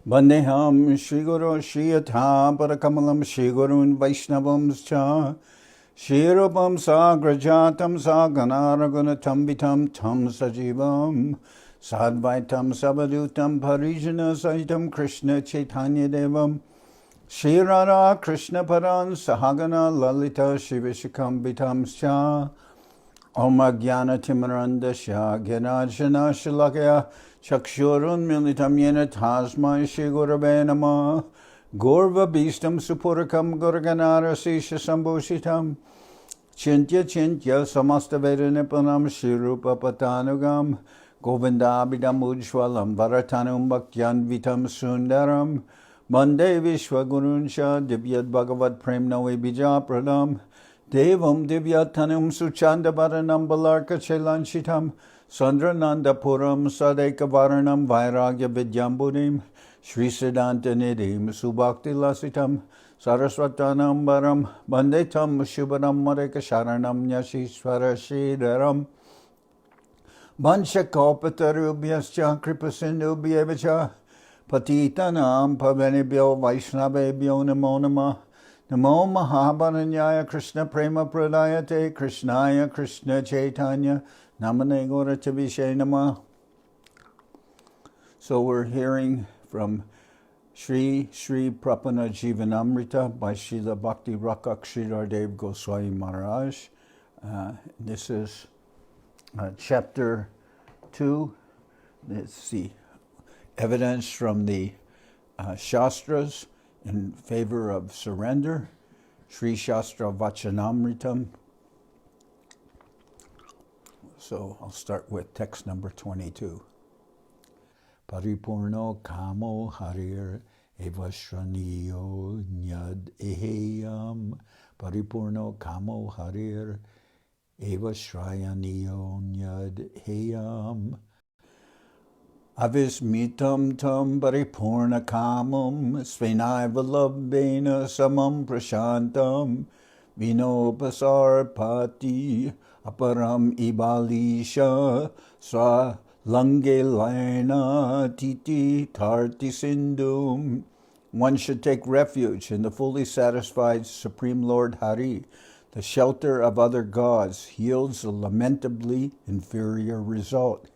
Vandeham Shri Guru Shri Yatha Parakamalam Shri Gurun Vaishnavams Cha Shri Rupam Sagrajatam Saganaragunatam Vitam Tam Sajivam Sadvaitam Sabadutam Parijana Sahitam Krishna Chaitanya Devam Shri Radha Krishna Paran Sahagana Lalita Shivishikam Vitam Cha Om Jnana Timarandasya Gyanajana Shalakya Chakshurun Militam Yena Tasmai Shri Gurave Namah Gorva Bhistam Supurakam Gurganara Sisha Sambhushitam Chintya Chintya Samasta Veda Nipunam Shri Rupa Patanugam Govindabhidam Ujwalam Varatanum Bhaktyan Vitam Sundaram Mande Vishwa Gurunsha Divyad Bhagavad Prem Nawe Bija Pradam Devam Divyatanum Suchanda Varanam Balarka Chelanchitam Sandrananda Puram Sadeka Varanam Vairagya Vidyambudim Sri Siddhanta Nidhim Subhakti Lasitam Saraswatanam Varam Bandetam Shubharam Mareka Sharanam Yashishvara Sridharam Vanchakalpatarubhyascha Kripasindubhyevacha Patitanam Pavanebhyo Vaishnavebhyo Namo Namah Namo Mahabharanyaya Krishna Prema Pradayate Krishnaya Krishna Chaitanya Namane Gauratavishe Namah. So we're hearing from Sri Sri Prapanna-jivanamritam by Srila Bhakti Rakshak Sridhar Dev-Goswami Maharaj. This is chapter 2. Let's see. Evidence from the Shastras in favor of surrender, Sri-Shastra-vachanamritam. So I'll start with text number 22. Paripurno kamo harir evashraniyo nyad eheyam. Paripurno kamo harir evashrayaniyo nyad eheyam. Avismitam tam paripurna kamam svenaiva labdena samam prashantam vinopasarpati aparam ibalisha sa langelena titi tarti sindhum. One should take refuge in the fully satisfied Supreme Lord Hari. The shelter of other gods yields a lamentably inferior result.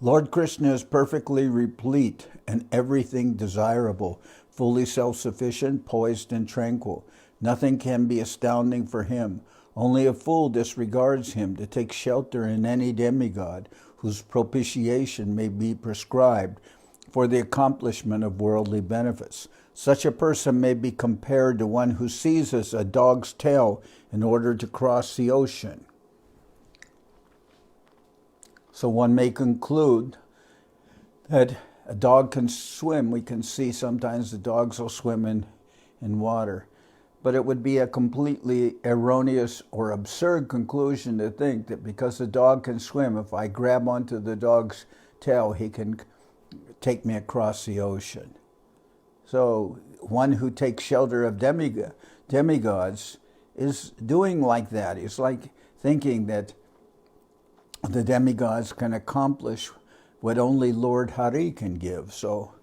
Lord Krishna is perfectly replete and everything desirable, fully self-sufficient, poised, and tranquil. Nothing can be astounding for him. Only a fool disregards him to take shelter in any demigod whose propitiation may be prescribed for the accomplishment of worldly benefits. Such a person may be compared to one who seizes a dog's tail in order to cross the ocean. So one may conclude that a dog can swim. We can see sometimes the dogs will swim in water. But it would be a completely erroneous or absurd conclusion to think that because the dog can swim, if I grab onto the dog's tail, he can take me across the ocean. So one who takes shelter of demigods is doing like that. It's like thinking that the demigods can accomplish what only Lord Hari can give. So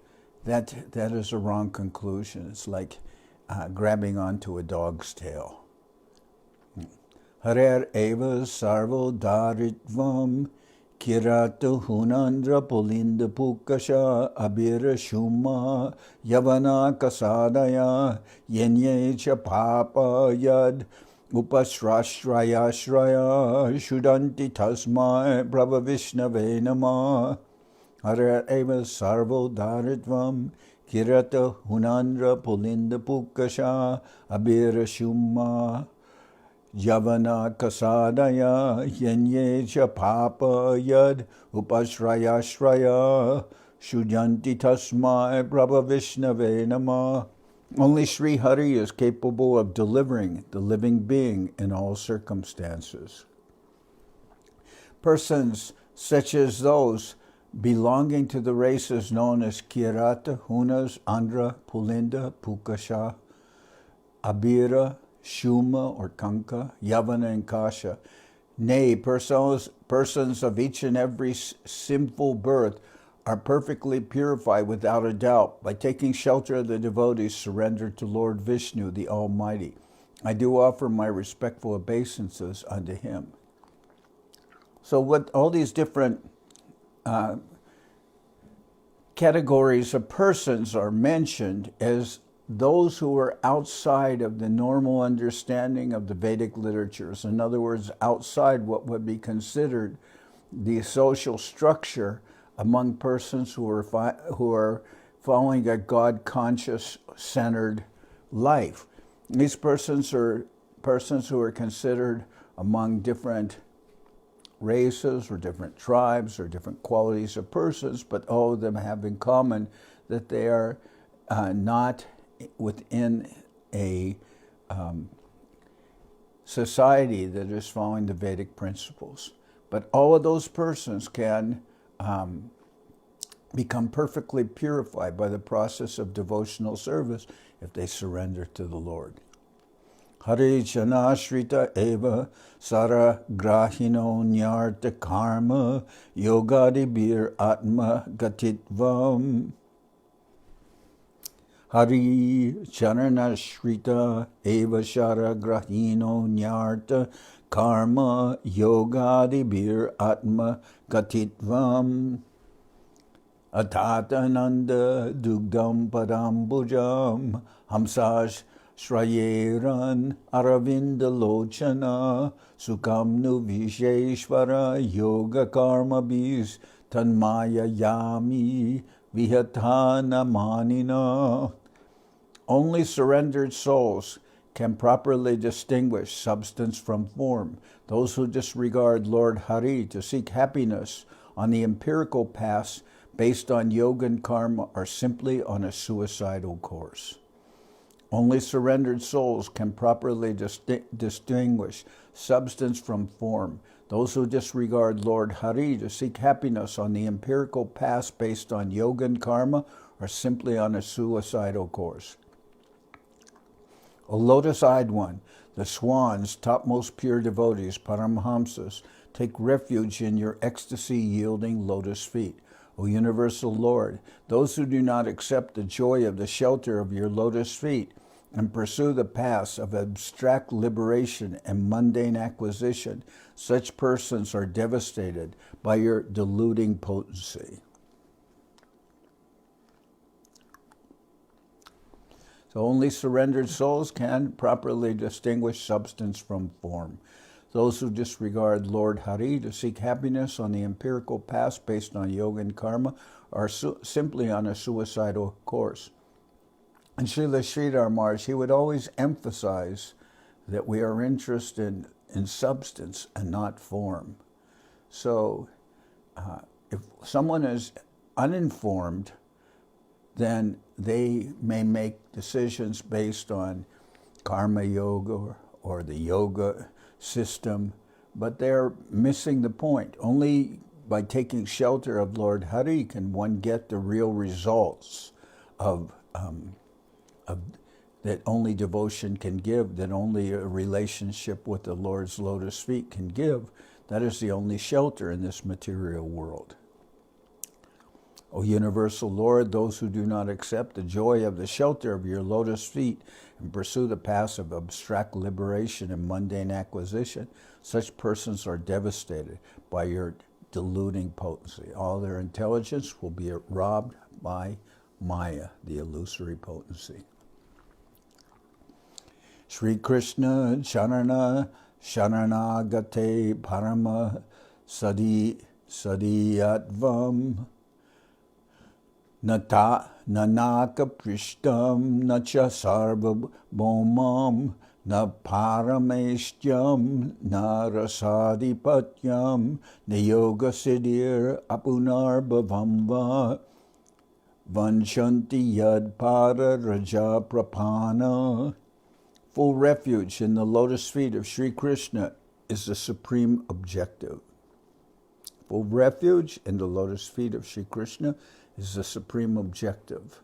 that is a wrong conclusion. It's like grabbing onto a dog's tail. Harer eva sarvo daritvam kirata hunandra pulinda pukasha abira shuma yavana kasadaya yenye cha papa yad upasrashraya shudanti tasmai prabha vishnave namah. Harer eva sarvo daritvam Kirata hunandra pulinda pukasha abira shumma javana kasadaya yenye cha papa yad upasraya shujanti tasmai prabha vishnave namah. Only Sri Hari is capable of delivering the living being in all circumstances. Persons such as those belonging to the races known as Kirata, Hunas, Andhra, Pulinda, Pukasha, Abira, Shuma or Kanka, Yavana and Kasha, nay, persons of each and every sinful birth are perfectly purified without a doubt by taking shelter of the devotees surrendered to Lord Vishnu, the Almighty. I do offer my respectful obeisances unto him. So what all these different categories of persons are mentioned as those who are outside of the normal understanding of the Vedic literatures. In other words, outside what would be considered the social structure among persons who are following a God-conscious centered life. These persons are persons who are considered among different races or different tribes or different qualities of persons, but all of them have in common that they are not within a society that is following the Vedic principles. But all of those persons can become perfectly purified by the process of devotional service if they surrender to the Lord. Hare Janashrita eva sara grahino nyarta karma yogadibir atma gatitvam. Hari Janashrita eva sara grahino nyarta karma yogadibir atma gatitvam. Atatananda dugdam padambujam hamsaj Shrayeran Aravinda Lochana Sukamnu Visheshvara Yoga Karma Bis Tanmaya Yami Vihatana Manina. Only surrendered souls can properly distinguish substance from form. Those who disregard Lord Hari to seek happiness on the empirical paths based on yoga and karma are simply on a suicidal course. Only surrendered souls can properly distinguish substance from form. Those who disregard Lord Hari to seek happiness on the empirical paths based on yoga and karma are simply on a suicidal course. O lotus-eyed one, the swans, topmost pure devotees, Paramhamsas, take refuge in your ecstasy-yielding lotus feet. O universal Lord, those who do not accept the joy of the shelter of your lotus feet and pursue the paths of abstract liberation and mundane acquisition, such persons are devastated by your deluding potency. So only surrendered souls can properly distinguish substance from form. Those who disregard Lord Hari to seek happiness on the empirical paths based on yoga and karma are simply on a suicidal course. And Srila Sridhar Maharaj, he would always emphasize that we are interested in substance and not form. So if someone is uninformed, then they may make decisions based on karma yoga or the yoga system, but they're missing the point. Only by taking shelter of Lord Hari can one get the real results of that only devotion can give, that only a relationship with the Lord's lotus feet can give. That is the only shelter in this material world. O universal Lord, those who do not accept the joy of the shelter of your lotus feet and pursue the paths of abstract liberation and mundane acquisition, such persons are devastated by your deluding potency. All their intelligence will be robbed by Maya, the illusory potency. Sri Krishna Charana Sharanagate Parama Sadiyatvam Nata Nanaka Prishtam Nacha Sarva Bhomam Na Parameshtyam Na Rasadipatyam Niyoga Siddhir Apunar Bhavamva Vanshanti Yad Para Raja Prapanna. Full refuge in the lotus feet of Sri Krishna is the supreme objective. Full refuge in the lotus feet of Sri Krishna is the supreme objective.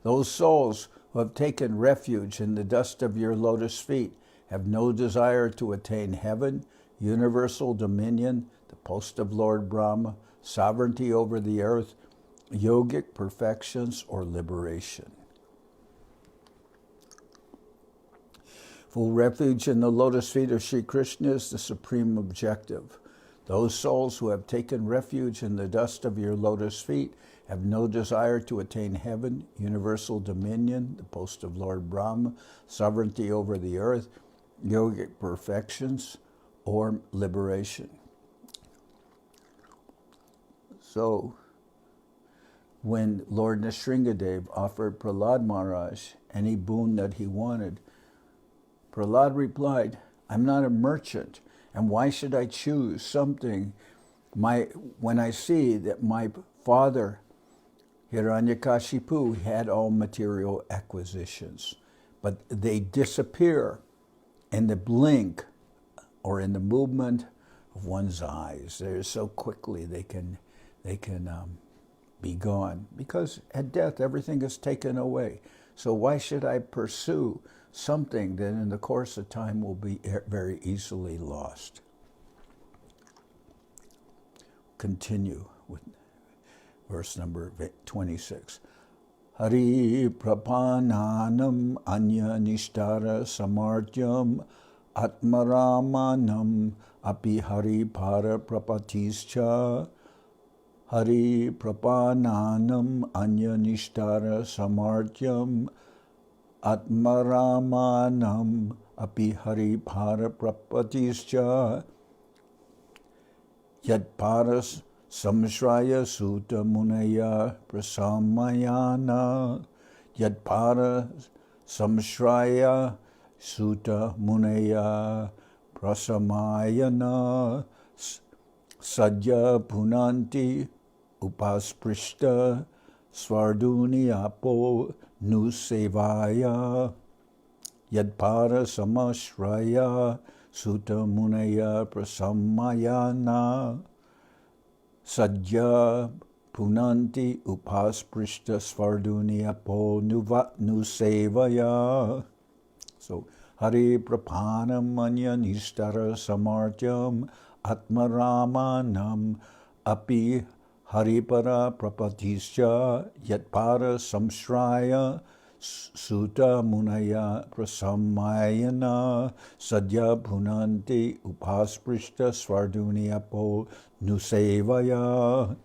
Those souls who have taken refuge in the dust of your lotus feet have no desire to attain heaven, universal dominion, the post of Lord Brahma, sovereignty over the earth, yogic perfections, or liberation. Full refuge in the lotus feet of Sri Krishna is the supreme objective. Those souls who have taken refuge in the dust of your lotus feet have no desire to attain heaven, universal dominion, the post of Lord Brahma, sovereignty over the earth, yogic perfections, or liberation. So, when Lord Nrsingadev offered Prahlad Maharaj any boon that he wanted, Prahlad replied, "I'm not a merchant, and why should I choose something when I see that my father, Hiranyakashipu, had all material acquisitions, but they disappear in the blink or in the movement of one's eyes. They're so quickly they can be gone, because at death everything is taken away. So why should I pursue something that in the course of time will be very easily lost?" Continue with verse number 26. Hari prapananam anya nishtara samartyam atmaramanam api hari para prapatischa. Hari prapananam anya nishtara samartyam atmaramanam api hari para prapatischa. Yad paras samshraya sutta munaya prasamayana. Yad paras samshraya sutta munaya prasamayana. Sadya punanti upasprishta svarduni apo nusevaya. Yadpara samashraya sutta munaya prasamayana. Sadya punanti upasprishta svarduni apo nusevaya. So, Hari prapanam anya nishtara samartyam atmaramanam api haripara prapatischa yatpara samshraya sutta munaya prasamayana sadya punanti upasprishta svarduni apo nusevaya.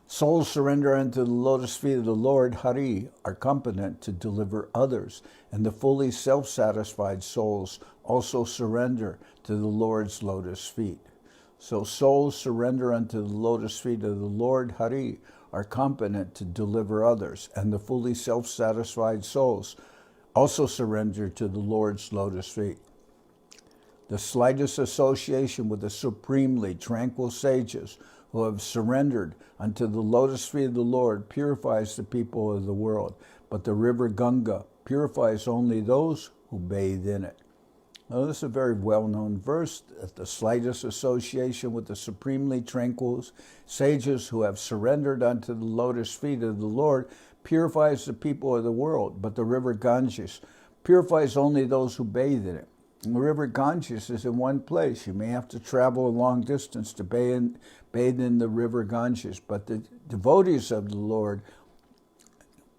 Souls surrender unto the lotus feet of the Lord Hari are competent to deliver others, and the fully self-satisfied souls also surrender to the Lord's lotus feet. So souls surrender unto the lotus feet of the Lord Hari are competent to deliver others, and the fully self-satisfied souls also surrender to the Lord's lotus feet. The slightest association with the supremely tranquil sages who have surrendered unto the lotus feet of the Lord purifies the people of the world, but the river Ganga purifies only those who bathe in it. Now, this is a very well-known verse, that the slightest association with the supremely tranquil sages who have surrendered unto the lotus feet of the Lord purifies the people of the world, but the river Ganges purifies only those who bathe in it. And the river Ganges is in one place. You may have to travel a long distance to bathe in the river Ganges, but the devotees of the Lord,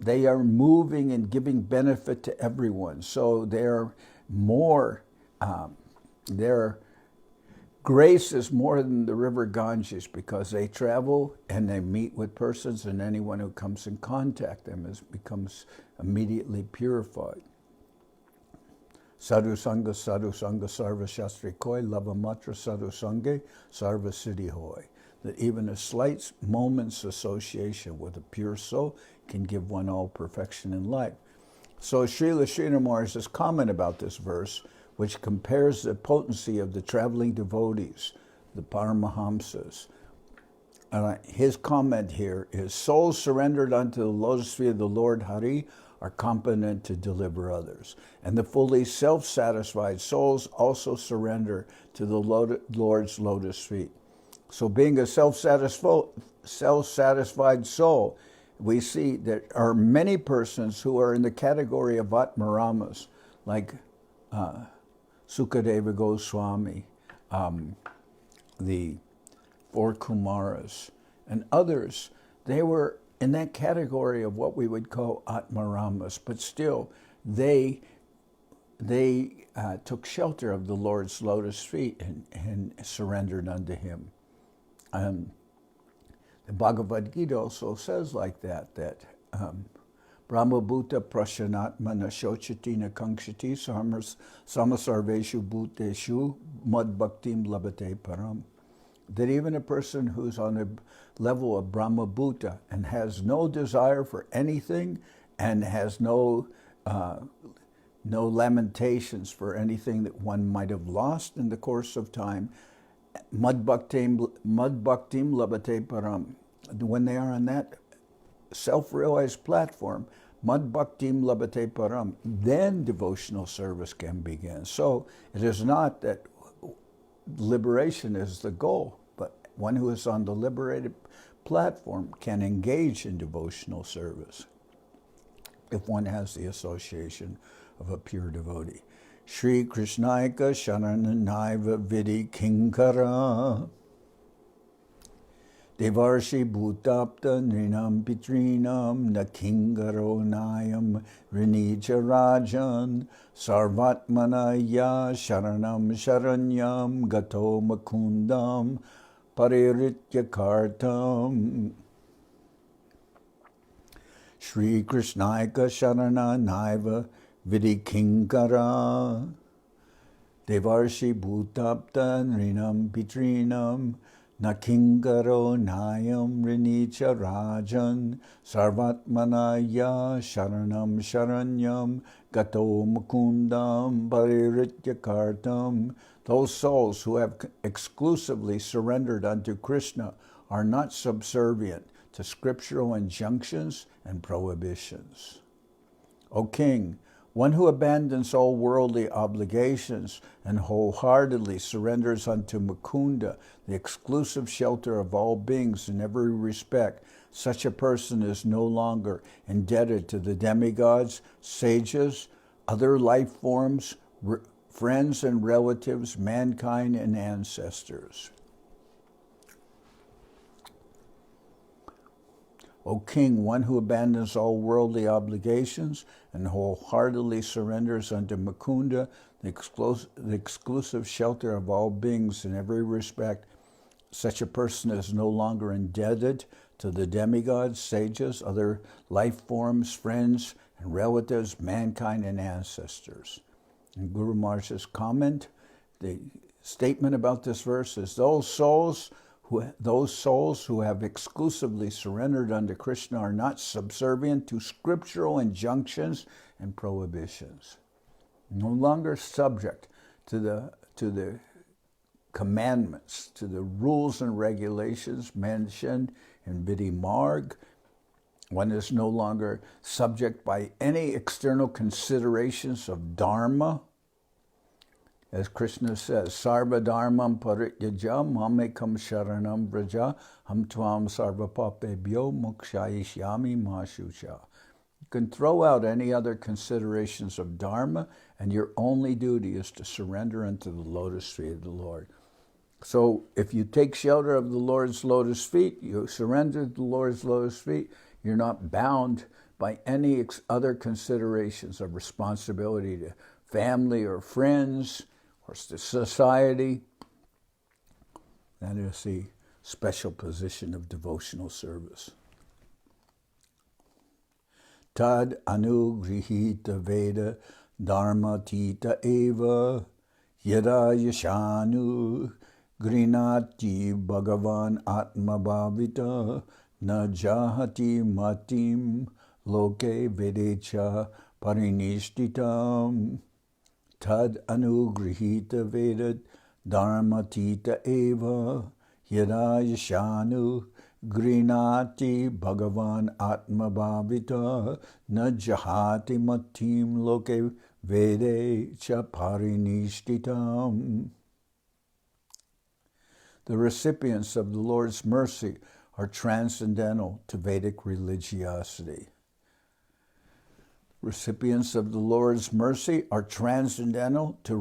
they are moving and giving benefit to everyone. So they're more, their grace is more than the river Ganges, because they travel and they meet with persons, and anyone who comes in contact with them becomes immediately purified. Sadhu Sangha, Sarva Shastri Koi, Lavamatra Sadhu Sangha, Sarva Siddhi Hoy. That even a slight moment's association with a pure soul can give one all perfection in life. So Srila Sridhar Maharaj's comment about this verse, which compares the potency of the traveling devotees, the Paramahamsas. His comment here is, souls surrendered unto the lotus feet of the Lord Hari are competent to deliver others. And the fully self-satisfied souls also surrender to the Lord's lotus feet. So being a self-satisfied soul, we see there are many persons who are in the category of Atmaramas, like Sukadeva Goswami, the four Kumaras, And others, they were in that category of what we would call Atmaramas, but still, they took shelter of the Lord's lotus feet and surrendered unto him. The Bhagavad Gita also says like that Brahma Bhuta Prashanatma Nashochati Nakankshati Samasarveshu Bhuteshu Mad Bhaktim Labate Param. That even a person who's on a level of Brahma Bhuta and has no desire for anything and has no lamentations for anything that one might have lost in the course of time, Mad Bhaktim Labate Param. When they are on that self-realized platform, Mad Bhaktim Labate Param, then devotional service can begin. So it is not that liberation is the goal, but one who is on the liberated platform can engage in devotional service if one has the association of a pure devotee. Shri Krishnaika Sharananaiva Vidi Kinkara Devarshi Bhutapta Nrinam Pitrinam Nakingaro Nayam Rinija Rajan Sarvatmanaya Sharanam Sharanyam Gato Makundam Pariritya Kartam. Shri Krishnaika Sharana Naiva Vidi Kinkara Devarshi Bhutapta Nrinam Pitrinam Nakingaro Nayam Rinicha Rajan Sarvatmanaya Sharanam Sharanyam Gato Mukundam Pariritya Kartam. Those souls who have exclusively surrendered unto Krishna are not subservient to scriptural injunctions and prohibitions. O King, one who abandons all worldly obligations and wholeheartedly surrenders unto Mukunda, the exclusive shelter of all beings in every respect, such a person is no longer indebted to the demigods, sages, other life forms, friends and relatives, mankind and ancestors. O King, one who abandons all worldly obligations and wholeheartedly surrenders unto Mukunda, the exclusive shelter of all beings in every respect, such a person is no longer indebted to the demigods, sages, other life forms, friends and relatives, mankind and ancestors. In Guru Maharaj's comment, the statement about this verse is those souls who have exclusively surrendered unto Krishna are not subservient to scriptural injunctions and prohibitions. No longer subject to the commandments, to the rules and regulations mentioned in Vidhi Marg. One is no longer subject by any external considerations of dharma. As Krishna says, Sarva Dharmam Parityajam Mamekam Sharanam Vraja Ham Tvam Sarva Papebhyo Mokshayishyami Mashucha. You can throw out any other considerations of dharma, and your only duty is to surrender unto the lotus feet of the Lord. So if you take shelter of the Lord's lotus feet, you surrender to the Lord's lotus feet, you're not bound by any other considerations of responsibility to family or friends or to society. That is the special position of devotional service. Tad anugrihita veda dharma tita eva yada yashanu grinati bhagavan atma bhavita na jahati matim loke vedecha parinishtitam. Tad anugrihita vedat dharmatita eva yada yashanu grinati bhagavan atma bhavita na jahati matim loke vedecha parinishtitam. The recipients of the Lord's mercy are transcendental to Vedic religiosity. Recipients of the Lord's mercy are transcendental to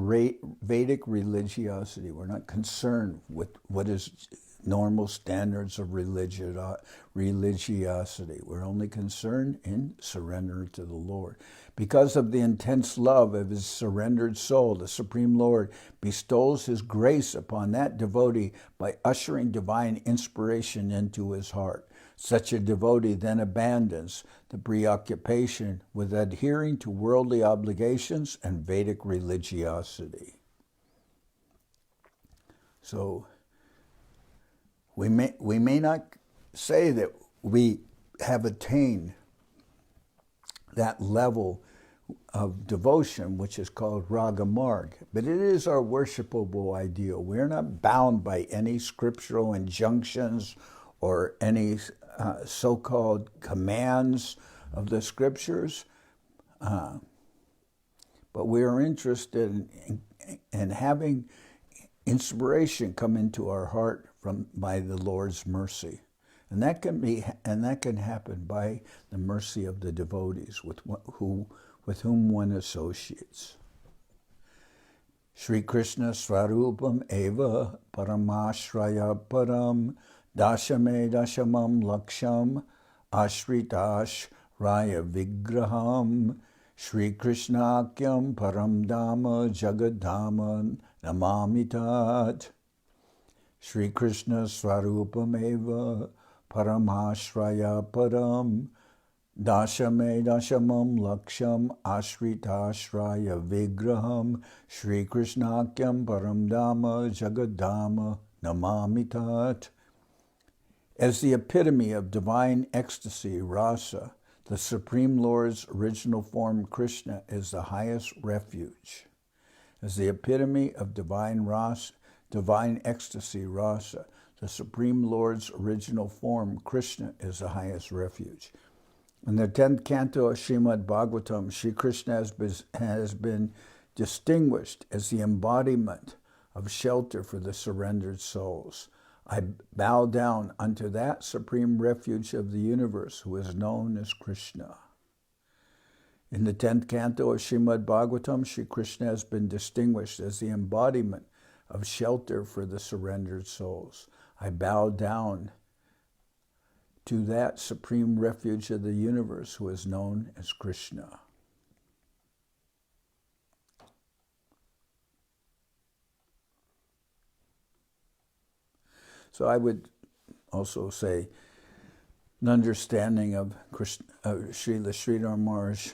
Vedic religiosity. We're not concerned with what is normal standards of religiosity. We're only concerned in surrender to the Lord. Because of the intense love of his surrendered soul, the Supreme Lord bestows his grace upon that devotee by ushering divine inspiration into his heart. Such a devotee then abandons the preoccupation with adhering to worldly obligations and Vedic religiosity. So we may not say that we have attained that level of devotion, which is called Raga Marg, but it is our worshipable ideal. We're not bound by any scriptural injunctions or any so-called commands of the scriptures, but we are interested in having inspiration come into our heart by the Lord's mercy. And that can happen by the mercy of the devotees with whom one associates. Sri Krishna Swarupam Eva Paramashraya Param Dashame Dashamam Laksham Ashritash Raya Vigraham Sri Krishnakyam Param Dhamma Jagadhamma Namamitat. Sri Krishna Swarupam Eva Paramashraya Param Dashame Dashamam Laksham Ashritashraya Vigraham Sri Krishnakyam Param Dhamma Jagadhamma Namamitat. As the epitome of divine ecstasy, rasa, the Supreme Lord's original form, Krishna, is the highest refuge. As the epitome of divine ecstasy, rasa, the Supreme Lord's original form, Krishna, is the highest refuge. In the 10th canto of Srimad Bhagavatam, Sri Krishna has been distinguished as the embodiment of shelter for the surrendered souls. I bow down unto that supreme refuge of the universe who is known as Krishna. In the 10th canto of Srimad Bhagavatam, Sri Krishna has been distinguished as the embodiment of shelter for the surrendered souls. I bow down to that supreme refuge of the universe who is known as Krishna. So I would also say an understanding of Srila Sridhar Maharaj,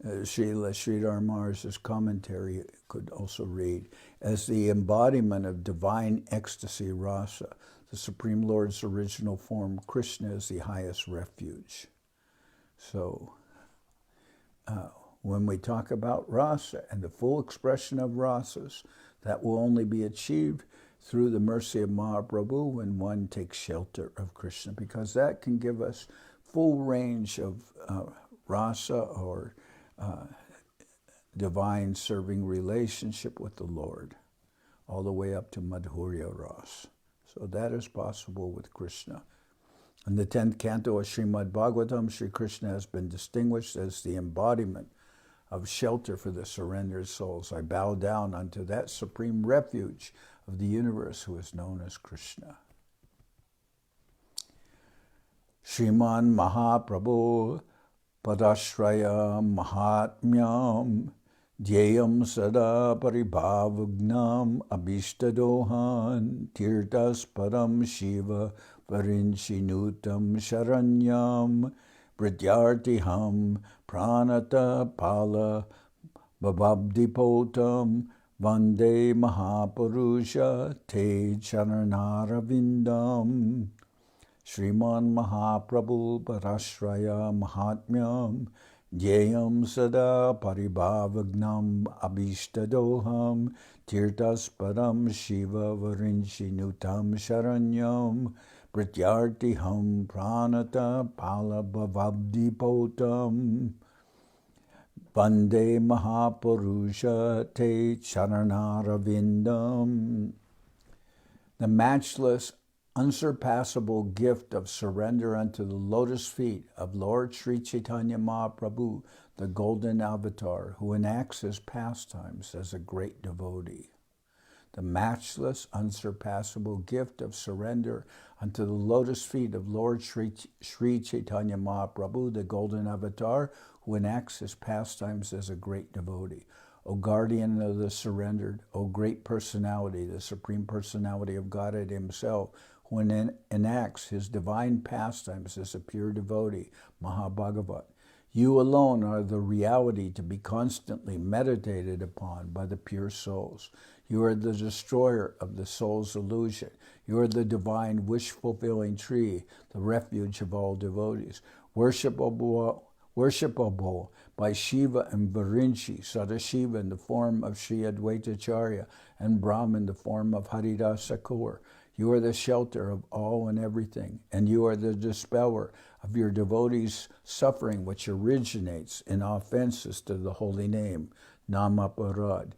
Srila Sridhar Maharaj's commentary could also read, as the embodiment of divine ecstasy, rasa, the Supreme Lord's original form, Krishna, is the highest refuge. So when we talk about rasa and the full expression of rasas, that will only be achieved through the mercy of Mahaprabhu when one takes shelter of Krishna, because that can give us full range of rasa or divine serving relationship with the Lord, all the way up to Madhurya Ras. So that is possible with Krishna. In the 10th canto of Srimad Bhagavatam, Sri Krishna has been distinguished as the embodiment of shelter for the surrendered souls. I bow down unto that supreme refuge of the universe who is known as Krishna. Shriman Mahaprabhu Padashraya Mahatmyam Dhyayam Sada Paribhavagnam Abhishtadohan Tirtas Param Shiva Varinshinutam Sharanyam Pratyartiham Pranata Pala Bababdipotam Vande Mahapurusha Te Charanarvindam. Shriman Mahaprabhu Parashraya Mahatmyam Dhyayam Sada Paribhavagnam Abhishtadoham Tirtas Param Shiva Varinshinutam Sharanyam Pratyartiham Pranata Palabhavabdipotam Vande Mahapurusha Te Charanarvindam. The matchless, unsurpassable gift of surrender unto the lotus feet of Lord Sri Chaitanya Mahaprabhu, the golden avatar, who enacts his pastimes as a great devotee. the matchless, unsurpassable gift of surrender unto the lotus feet of Lord Sri Chaitanya Mahaprabhu, the golden avatar, who enacts his pastimes as a great devotee. O guardian of the surrendered, O great personality, the Supreme Personality of Godhead himself, who enacts his divine pastimes as a pure devotee, Mahabhagavat. You alone are the reality to be constantly meditated upon by the pure souls. You are the destroyer of the soul's illusion. You are the divine wish-fulfilling tree, the refuge of all devotees. Worshipable by Shiva and Virinchi, Sadashiva in the form of Sri Advaitacharya, and Brahma in the form of Haridas Thakur. You are the shelter of all and everything, and you are the dispeller of your devotees' suffering, which originates in offenses to the holy name, Namaparad.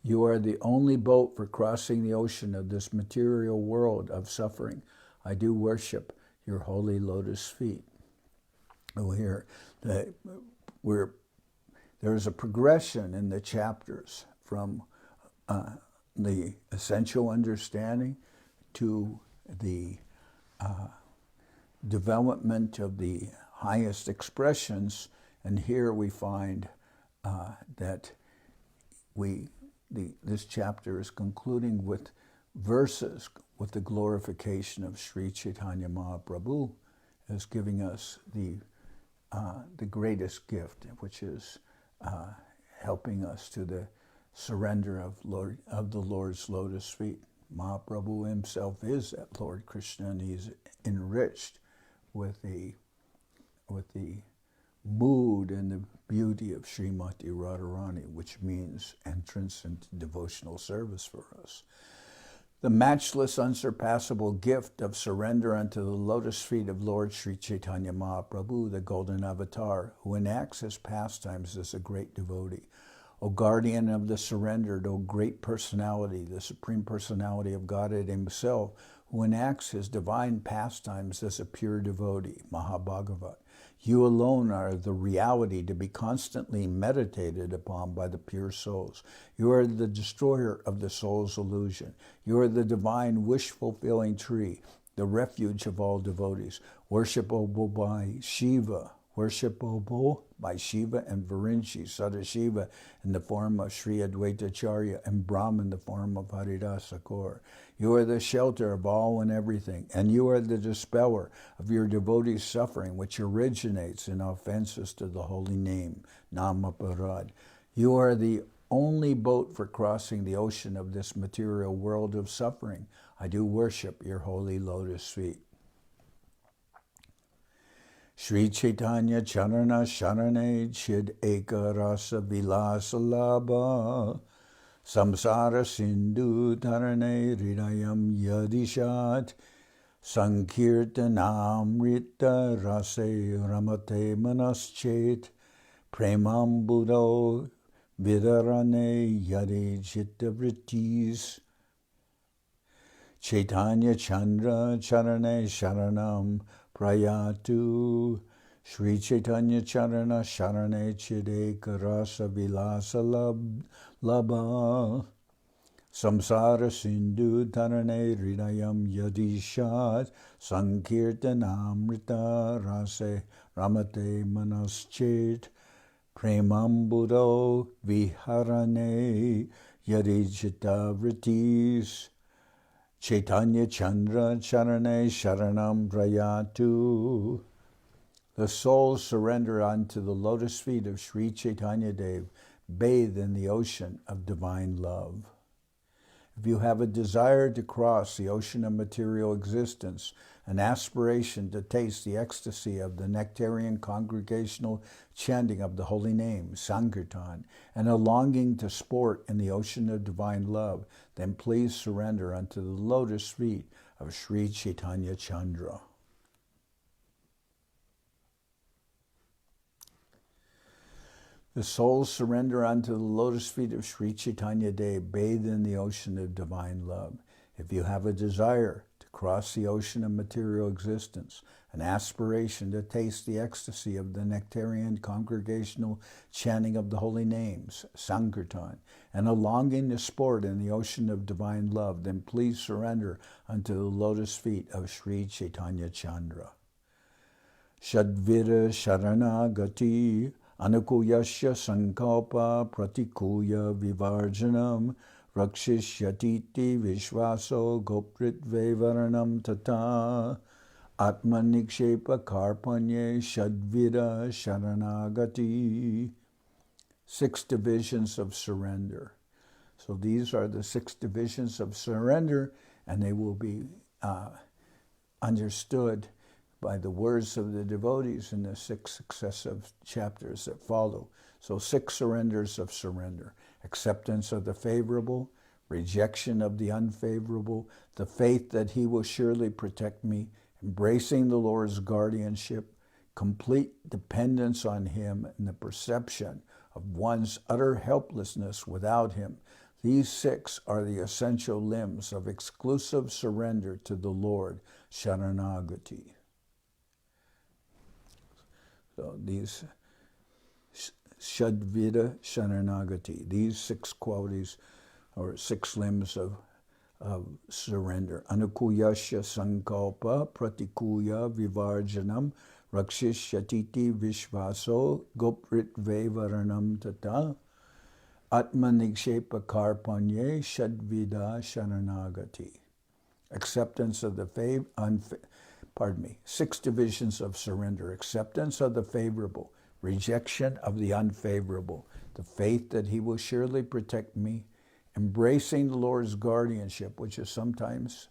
You are the only boat for crossing the ocean of this material world of suffering. I do worship your holy lotus feet. Oh, here, there's a progression in the chapters from the essential understanding to the development of the highest expressions, and here we find that this chapter is concluding with verses with the glorification of Sri Chaitanya Mahaprabhu as giving us the greatest gift, which is helping us to the surrender of the Lord's lotus feet. Mahaprabhu himself is that Lord Krishna, and he's enriched with the mood and the beauty of Srimati Radharani, which means entrance into devotional service for us. The matchless, unsurpassable gift of surrender unto the lotus feet of Lord Sri Chaitanya Mahaprabhu, the golden avatar, who enacts his pastimes as a great devotee. O guardian of the surrendered, O great personality, the Supreme Personality of Godhead himself, who enacts his divine pastimes as a pure devotee, Mahabhagavat. You alone are the reality to be constantly meditated upon by the pure souls. You are the destroyer of the soul's illusion. You are the divine wish-fulfilling tree, the refuge of all devotees, worshipable by Shiva, and Virinchi, Sadashiva in the form of Sri Advaitacharya, and Brahma in the form of Haridas Thakur. You are the shelter of all and everything, and you are the dispeller of your devotees' suffering, which originates in offenses to the holy name, Namaparad. You are the only boat for crossing the ocean of this material world of suffering. I do worship your holy lotus feet. Sri Chaitanya Charana Sharane Chid Eka Rasa Vilasa Labha Samsara Sindhu Tarane Hridayam Yadishat Sankirtanamrita Rase Ramate Manaschet Premambudo Vidarane Yadi Chitta Vrittis Chaitanya Chandra Charane Sharanam Prayatu Sri Chaitanya Charana Sharane Chideka Rasa Vilasa Labha Samsara Sindhu Tarane Hridayam Yadishat Sankirtanamrita Rase Ramate Manaschet Premambudo Viharane Yadichita Vrittis Chaitanya Chandra Charane Sharanam Prayatu. The souls surrender unto the lotus feet of Sri Chaitanya Dev, bathed in the ocean of divine love. If you have a desire to cross the ocean of material existence, an aspiration to taste the ecstasy of the nectarian congregational chanting of the holy name, Sankirtan, and a longing to sport in the ocean of divine love, then please surrender unto the lotus feet of Sri Chaitanya Chandra. The souls surrender unto the lotus feet of Sri Chaitanya Dev, bathed in the ocean of divine love. If you have a desire to cross the ocean of material existence, an aspiration to taste the ecstasy of the nectarian congregational chanting of the holy names, Sankirtan, and a longing to sport in the ocean of divine love, then please surrender unto the lotus feet of Sri Chaitanya Chandra. Shadvira Sharanagati Anukuyasya Sankalpa Pratikuya Vivarjanam Rakshishyatiti Vishvaso Gopritve Varanam Tata Atmanikshepa Karpanye Shadvira Sharanagati. 6 divisions of surrender. So these are the 6 divisions of surrender, and they will be understood by the words of the devotees in the 6 successive chapters that follow. So 6 surrenders of surrender. Acceptance of the favorable, rejection of the unfavorable, the faith that he will surely protect me, embracing the Lord's guardianship, complete dependence on him, and the perception of one's utter helplessness without him. These 6 are the essential limbs of exclusive surrender to the Lord, Sharanagati. So these Shadvira Sharanagati, these 6 qualities or 6 limbs of surrender. Anukuyasya Sankalpa Pratikuya Vivarjanam Rakshishyatiti Vishvaso Gopritve Varanam Tata Atmanikshepa Karpanye Shadvida Sharanagati. Acceptance of the 6 divisions of surrender. Acceptance of the favorable, rejection of the unfavorable, the faith that he will surely protect me, embracing the Lord's guardianship, which is sometimes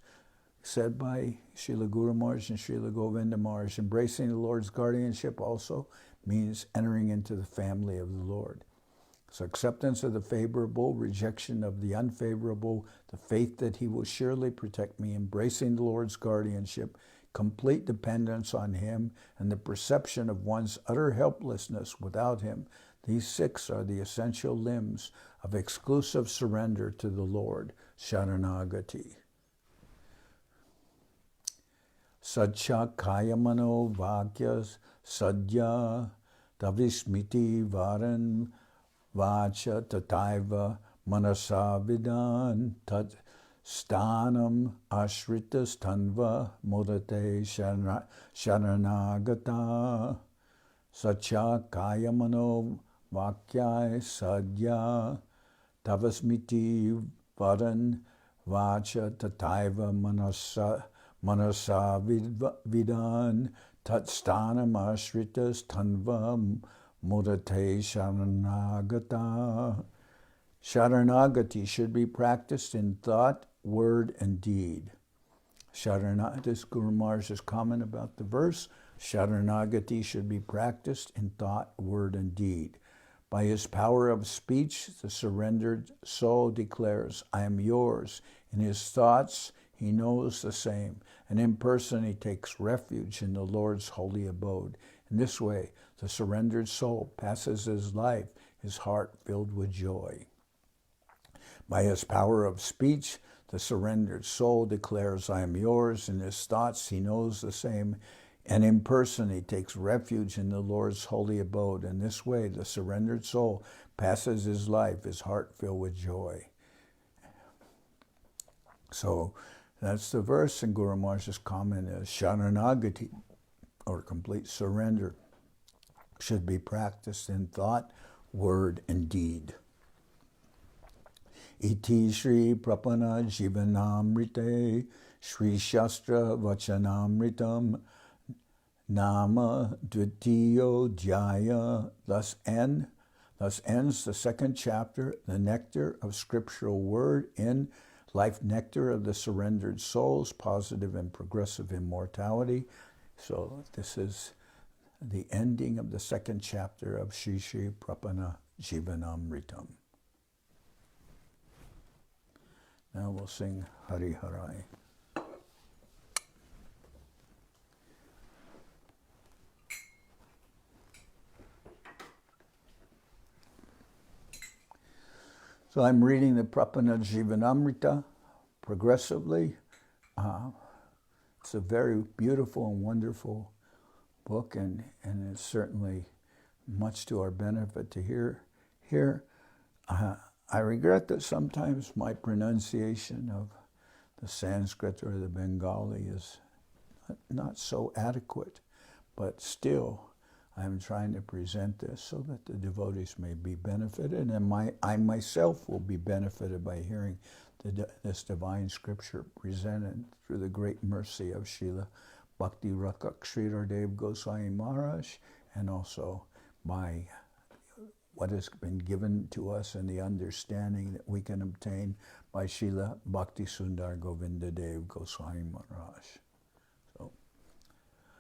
said by Srila Guru Maharaj and Srila Govinda Maharaj. Embracing the Lord's guardianship also means entering into the family of the Lord. So acceptance of the favorable, rejection of the unfavorable, the faith that he will surely protect me, embracing the Lord's guardianship, complete dependence on him, and the perception of one's utter helplessness without him. These 6 are the essential limbs of exclusive surrender to the Lord, Sharanagati. Sadcha Kayamano Vakyas Sadhya Tavismiti Varan Vacha Tataiva Manasa Vidan Tat Stanam Ashritas Tanva Mudate Sharanagata Sacha Kayamano Vakyai Sadhya Tavasmiti Varan Vacha Tataiva Manasa Vidan Tatstanam Ashritas Tanva Mudate Sharanagata. Sharanagati should be practiced in thought, word, and deed. This Guru Maharaj's comment about the verse. Sharanagati should be practiced in thought, word, and deed. By his power of speech, the surrendered soul declares, I am yours. In his thoughts, he knows the same. And in person, he takes refuge in the Lord's holy abode. In this way, the surrendered soul passes his life, his heart filled with joy. By his power of speech, the surrendered soul declares, I am yours. In his thoughts, he knows the same. And in person, he takes refuge in the Lord's holy abode. In this way, the surrendered soul passes his life, his heart filled with joy. So that's the verse, and Guru Maharaj's comment is Sharanagati, or complete surrender, should be practiced in thought, word, and deed. Iti Sri Prapanna-jivanamritam Sri-Shastra-vachanamritam Nama Dvitiyo Dhyaya. Thus ends the 2nd chapter, the Nectar of Scriptural Word in Life Nectar of the Surrendered Souls, Positive and Progressive Immortality. So this is the ending of the 2nd chapter of Sri Sri Prapanna-jivanamritam. Now we'll sing Hari Harai. So I'm reading the Prapanna-jivanamrita progressively. it's a very beautiful and wonderful book, and it's certainly much to our benefit to hear. I regret that sometimes my pronunciation of the Sanskrit or the Bengali is not so adequate, but still I'm trying to present this so that the devotees may be benefited, and I myself will be benefited by hearing this divine scripture presented through the great mercy of Srila Bhakti Rakshak Sridhar Dev-Goswami Maharaj, and also by what has been given to us and the understanding that we can obtain by Srila Bhakti Sundar Govinda Dev Goswami Maharaj. So,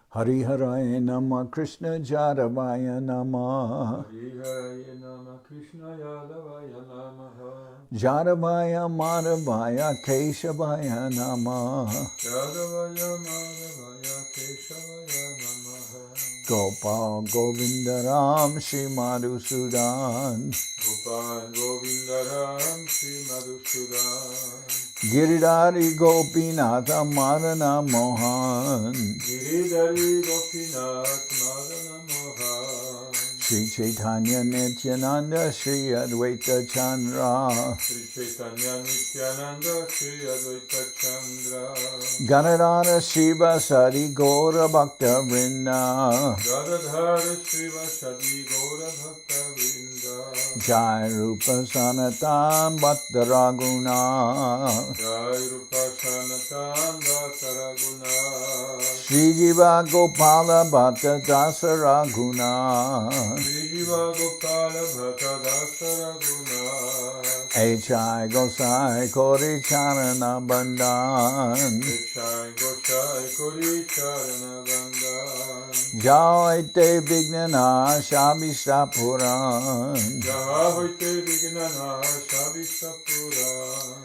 Hari Haraya Nama Krishna Jadavaya Nama Hari Haraya Nama Krishna Yadavaya Namaha Jadavaya Madhavaya Keshavaya Nama Yadavaya Madhavaya Keshavaya Namaha Gopal Govinda Ram Shri Madhusudan Gopal Govinda Ram Shri Madhusudan Giridhari Gopinatha Madana Mohan Giridhari Gopinath Madana Mohan Sri Chaitanya Nityananda Sri Advaita Chandra Sri Chaitanya Nityananda Sri Advaita Chandra Ganadhara Shiva Sari Gaura Bhakta Vrinda Gadadhara Shiva Sadi Gaura Bhakta Vrinda Jai Rupa Sanatan Bhatta Raguna Jai Rupa Sanatan Bhatta Raguna Sri Jiva Gopala Bhatta Dasa Raguna Sri Jiva Gopala Bhatta Dasa Raguna H.I. Gosai Kori Charana Bandhan Echai Gochai Kori Charana Bandhan Jai Te Vignana Shabishta Puran Jaha Hoite Vignana Shabishta Puran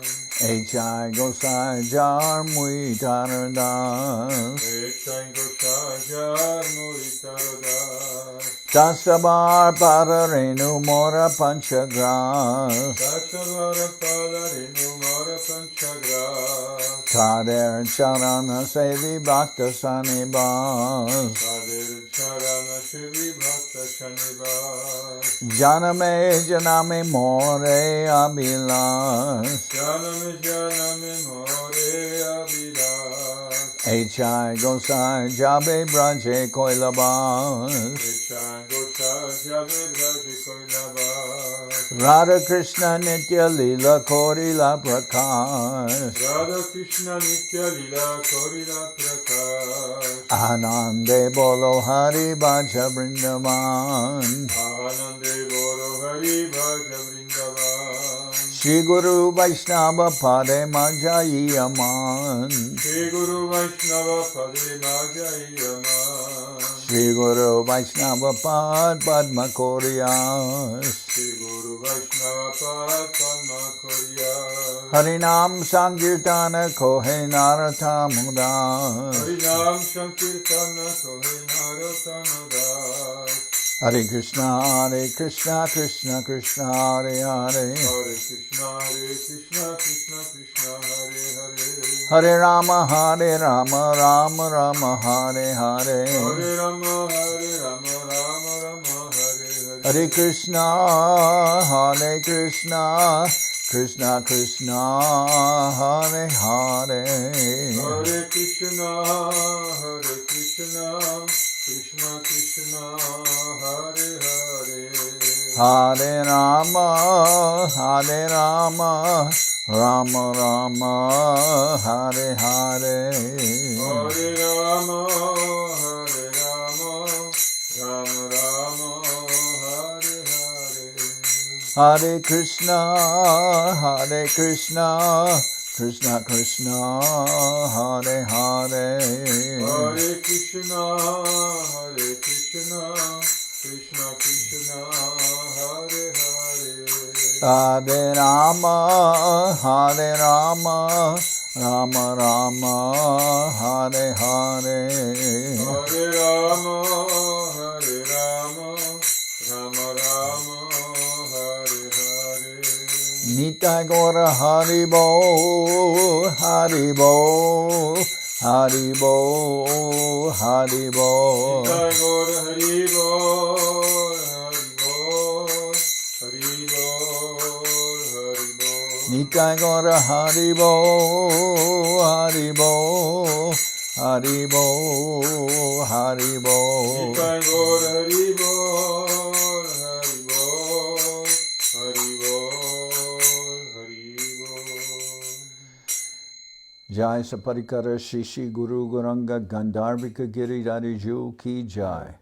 H.I. Gosai Jar Mui Tarandas Echai Gochai Jar Muritarodas Dasabar Pararenu Mora Panchagras Dasavara Padarinu Mara Panchagras Kader Charana Sevi Bhakta Sanibas Kadir Charana Shivi Bhakta Shanibas Janame Janame More Abhilas Janame Janame More Abhilas H.I. Gosai Jabe Braje Koilabas Echai Gochai Jave Braji Koilabas Radha Krishna Nitya Lila Korila Prakash Radha Krishna Nitya Lila Korila Prakash Anande Bolo Hari Bhaja Vrindavan Anande Boro Hari Bhaja Vrindavan Shri Guru Vaishnava Pade Majai Aman Shri Guru Vaishnava Pade Majai Aman Shri Guru Vaishnava Pad Padma Koryas Shri Guru Vaishnava Pad Padma Koryas Harinam Sankirtana Kohe Narata Mudas Harinam Sankirtana Kohe Narata Mudas Hare Krishna Krishna Krishna Hare Hare Hare Krishna Krishna Krishna Hare Hare Hare Rama Rama Rama Hare Hare Hare Rama Rama Rama Hare Hare Hare Krishna Krishna Krishna Hare Hare Hare Krishna Krishna Krishna Hare Hare Hare Rama Rama Rama Hare Hare Hare Rama Rama Rama Hare Hare Hare Krishna Krishna Krishna Hare Hare Hare Krishna Krishna Krishna Hare Hare Hare Rama Rama Rama Hare Hare Hare Rama Rama Rama Hare Hare Nitai Gora Haribo Haribo, Haribo. Nitai Gaur Haribo, Haribo, Haribo, Haribo. Nitai Gaur Haribo, Haribo, Haribo, Haribo. Nitai Gaur Haribo, Haribo, Haribo, Haribo. Jai Saparikara Shishi Guru Guranga Gandharvika Giridhari Ju Ki Jai.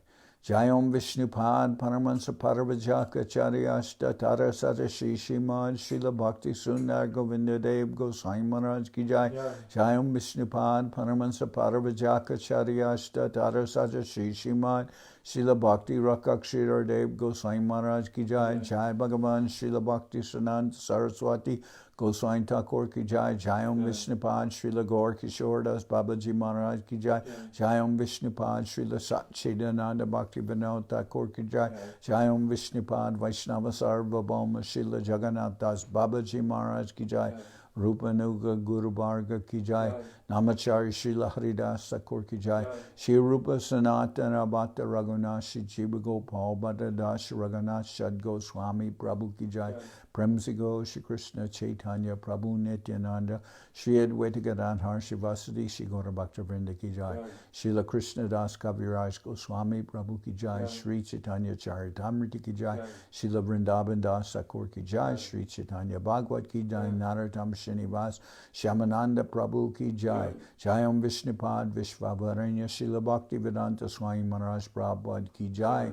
Jai Om Vishnupad Paramahansa Parvajaka Charyashta Tara Sata Shishi Mad Srila Bhakti Sundar Govinda Dev-Goswami Maharaj Ki Jai. Jai Om Vishnupad Paramahansa Parvajaka Charyashta Tara Sata Shishi Mad Srila Bhakti Rakshak Sridhar Dev-Goswami Maharaj Ki Jai. Jai Bhagavan Srila Bhakti Sanant Saraswati Goswami Thakur Ki Jai. Jai Om Vishnupad Srila Gaur Kishore Das Babaji Maharaj Ki Jai. Jai Om Vishnupad Srila Satchidananda Bhakti Vinod Thakur Ki Jai. Jai Om Vishnupad Vaishnava Sarvabhauma Srila Jagannath Das Babaji Maharaj Ki Jai. Rupanuga Guru Bharga Ki Jai. Namachari Srila Haridas Thakur Ki Jai. Shri Rupa Sanatana Bhatta Raghunath Jiva Gopal Bhatta Das Raghunath Shad Goswami Prabhu Ki Jai. Premsigo Shri Krishna Chaitanya Prabhu Nityananda Shri Advaita Gadadhar Shivasadi Shri Gaura Bhakta Vrinda Ki Jai. Srila Krishna Das Kaviraj Goswami Prabhu Ki Jai. Sri Chaitanya Charitamrita Ki Jai. Srila Vrindavan Das Thakur Ki Jai. Sri Chaitanya Bhagavad Ki Jai. Narottam Srinivas Shyamananda Prabhu Ki Jai. Jai Om Vishnupad Vishvavaranya Srila Bhakti Vedanta Swami Maharaj Prabhupada Ki Jai.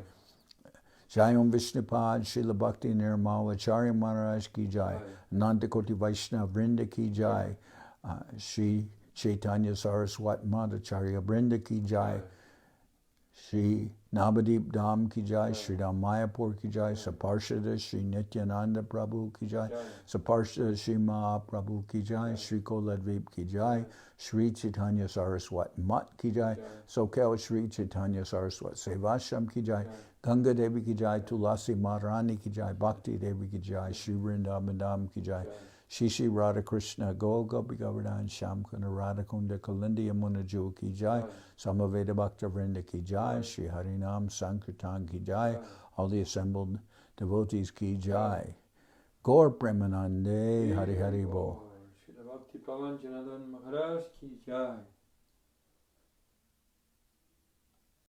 Jai Om Vishnupad Srila Bhakti Nirmal Acharya Maharaj Ki Jai. Nanda Koti Vaishnava Vrinda Ki Jai. Sri Chaitanya Saraswat Madhacharya Vrinda Ki Jai. Sri Navadip Dham Ki Jai. Sri Dham Mayapur Ki Jai. Saparshada Sri Nityananda Prabhu Ki Jai. Saparshada Sri Mahaprabhu Ki Jai. Sri Koladvip Ki Jai. Sri Chaitanya Saraswat Mat Ki Jai. Soquel Sri Chaitanya Saraswat Seva Ashram Ki Jai. Ganga Devi Ki Jai. Tulasi Maharani Ki Jai. Bhakti Devi Ki Jai. Sri Vrindavan Dham Ki Jai. Shri Shri Radha Krishna Gol Gopi Govardhan Shamkuna Radhakunda Kalindi Yamuna Ju Ki Jai. Samaveda Bhakta Vrinda Ki Jai. Shri Harinam Sankirtan Ki Jai. All the assembled devotees Ki Jai. Gaur Premanande Hari Hari Bo. Srila Bhakti Pavan Janardan Maharaj Ki Jai.